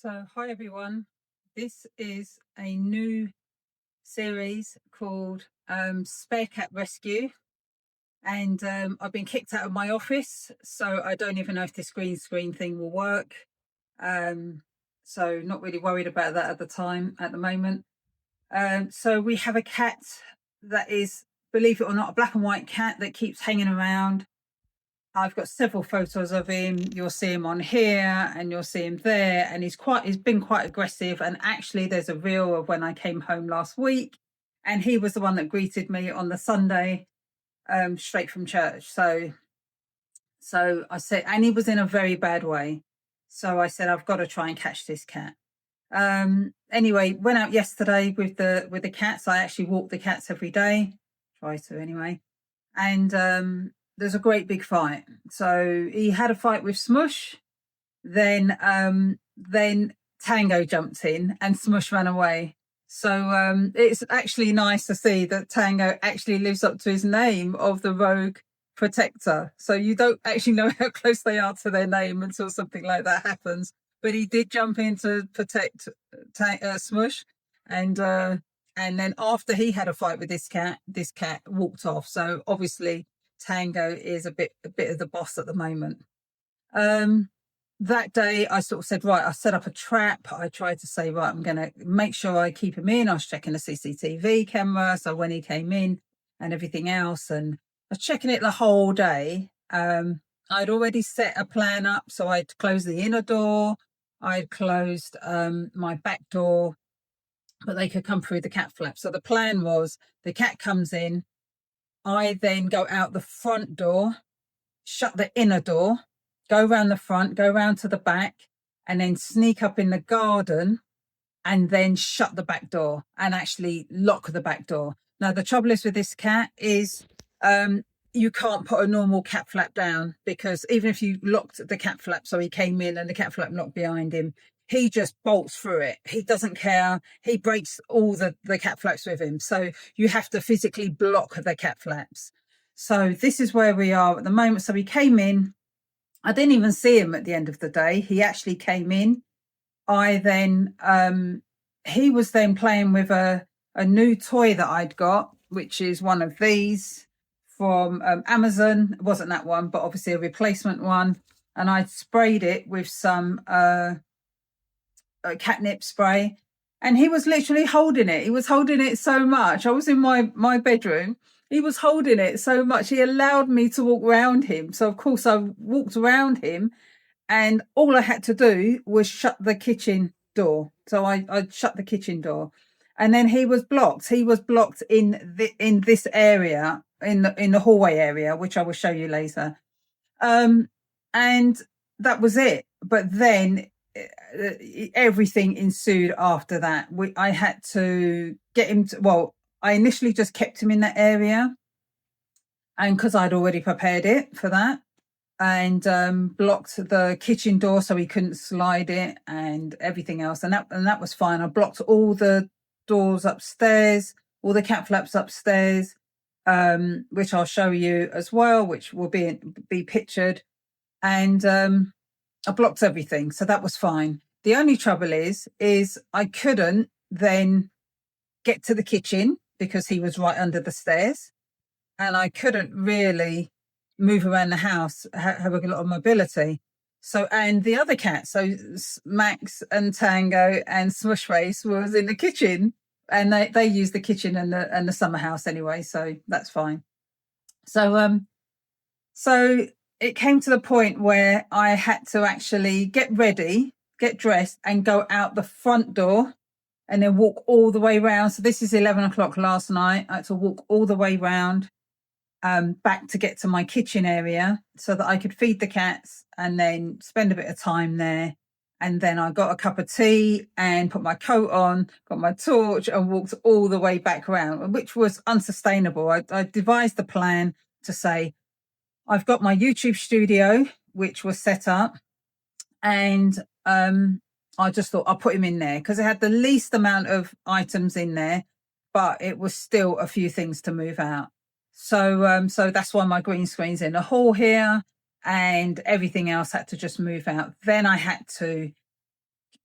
So, hi everyone. This is a new series called Spare Cat Rescue, and I've been kicked out of my office, so I don't even know if this green screen thing will work. So, not really worried about that at the moment. So, we have a cat that is, believe it or not, a black and white cat that keeps hanging around. I've got several photos of him. You'll see him on here and you'll see him there. And he's been quite aggressive. And actually there's a reel of when I came home last week and he was the one that greeted me on the Sunday, straight from church. So I said, and he was in a very bad way. So I said, I've got to try and catch this cat. Anyway, went out yesterday with the cats. I actually walk the cats every day. Try to anyway. And there's a great big fight. So he had a fight with Smush, then Tango jumped in and Smush ran away. So it's actually nice to see that Tango actually lives up to his name of the rogue protector. So you don't actually know how close they are to their name until something like that happens. But he did jump in to protect Smush, and then after he had a fight with this cat walked off. So obviously Tango is a bit of the boss at the moment. That day I sort of said, right, I set up a trap. I tried to say, right, I'm going to make sure I keep him in. I was checking the CCTV camera. So when he came in and everything else, and I was checking it the whole day. I'd already set a plan up. So I'd closed the inner door. I'd closed my back door, but they could come through the cat flap. So the plan was the cat comes in. I then go out the front door, shut the inner door, go around the front, go around to the back, and then sneak up in the garden and then shut the back door and actually lock the back door. Now, the trouble is with this cat is you can't put a normal cat flap down, because even if you locked the cat flap so he came in and the cat flap locked behind him, he just bolts through it. He doesn't care. He breaks all the cat flaps with him. So you have to physically block the cat flaps. So this is where we are at the moment. So he came in. I didn't even see him at the end of the day. He actually came in. He was then playing with a new toy that I'd got, which is one of these from Amazon. It wasn't that one, but obviously a replacement one. And I sprayed it with some catnip spray, and he was literally holding it. He was holding it so much. I was in my bedroom. He was holding it so much. He allowed me to walk around him. So of course I walked around him, and all I had to do was shut the kitchen door. So I shut the kitchen door, and then he was blocked. He was blocked in this area, in the hallway area, which I will show you later. And that was it. But then everything ensued after that. I had to get him to, well, I initially just kept him in that area, and because I'd already prepared it for that, and blocked the kitchen door so he couldn't slide it and everything else, and that was fine. I blocked all the doors upstairs, all the cat flaps upstairs, which I'll show you as well, which will be pictured, and I blocked everything, so that was fine. The only trouble is I couldn't then get to the kitchen because he was right under the stairs, and I couldn't really move around the house, have a lot of mobility. So, and the other cat, so Smax and Tango and Smush Face, was in the kitchen, and they use the kitchen and the summer house anyway, so that's fine. So it came to the point where I had to actually get ready, get dressed, and go out the front door and then walk all the way round. So this is 11 o'clock last night. I had to walk all the way round back to get to my kitchen area so that I could feed the cats and then spend a bit of time there. And then I got a cup of tea and put my coat on, got my torch, and walked all the way back around, which was unsustainable. I devised the plan to say, I've got my YouTube studio, which was set up, and I just thought I'll put him in there because it had the least amount of items in there, but it was still a few things to move out. So that's why my green screen's in the hall here, and everything else had to just move out. Then I had to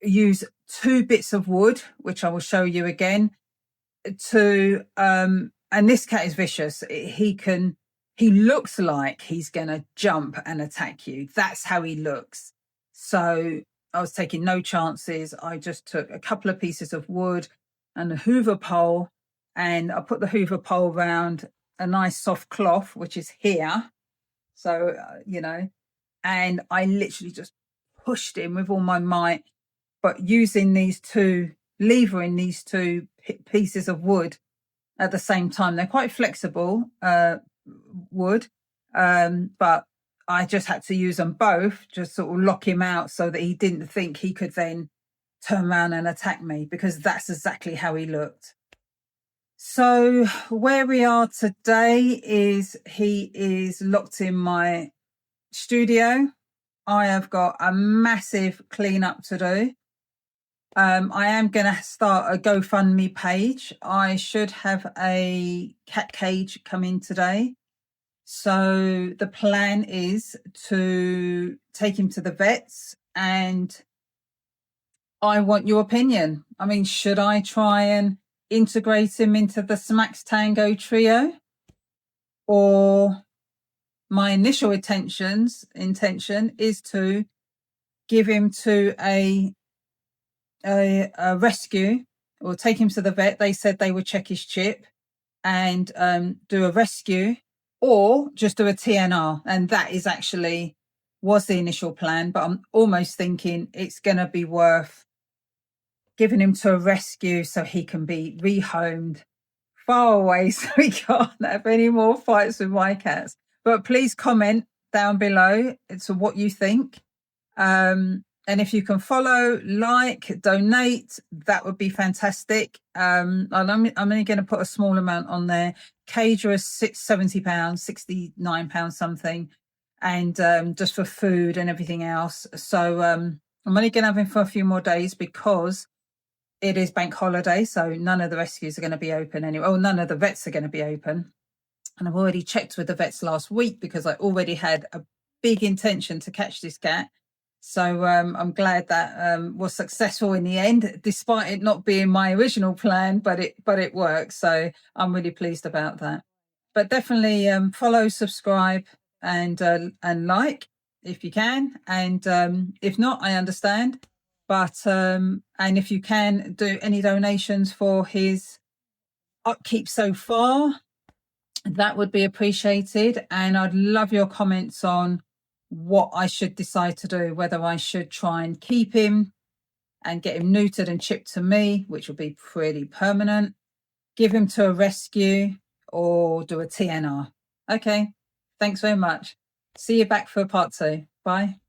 use 2 bits of wood, which I will show you again, to and this cat is vicious. He looks like he's gonna jump and attack you. That's how he looks. So I was taking no chances. I just took a couple of pieces of wood and a hoover pole, and I put the hoover pole around a nice soft cloth, which is here. So and I literally just pushed him with all my might, but using levering these 2 pieces of wood at the same time. They're quite flexible wood, but I just had to use them both, just sort of lock him out so that he didn't think he could then turn around and attack me, because that's exactly how he looked. So where we are today is he is locked in my studio. I have got a massive cleanup to do. I am going to start a GoFundMe page. I should have a cat cage come in today. So the plan is to take him to the vets, and I want your opinion. I mean, should I try and integrate him into the Smax Tango trio? Or my initial intention is to give him to a rescue, or take him to the vet. They said they would check his chip and do a rescue, or just do a TNR. And that is actually was the initial plan, but I'm almost thinking it's going to be worth giving him to a rescue so he can be rehomed far away so we can't have any more fights with my cats. But please comment down below to what you think. And if you can follow, like, donate, that would be fantastic. I'm only going to put a small amount on there. Cager is £70, £69 something, and just for food and everything else. So I'm only going to have him for a few more days because it is bank holiday, so none of the rescues are going to be open anyway. Oh, none of the vets are going to be open. And I've already checked with the vets last week because I already had a big intention to catch this cat. So I'm glad that was successful in the end, despite it not being my original plan, but it worked. So I'm really pleased about that. But definitely follow, subscribe, and like if you can. And if not, I understand. But and if you can do any donations for his upkeep so far, that would be appreciated. And I'd love your comments on what I should decide to do, whether I should try and keep him and get him neutered and chipped to me, which will be pretty permanent, give him to a rescue, or do a TNR. Okay, thanks very much. See you back for part 2. Bye.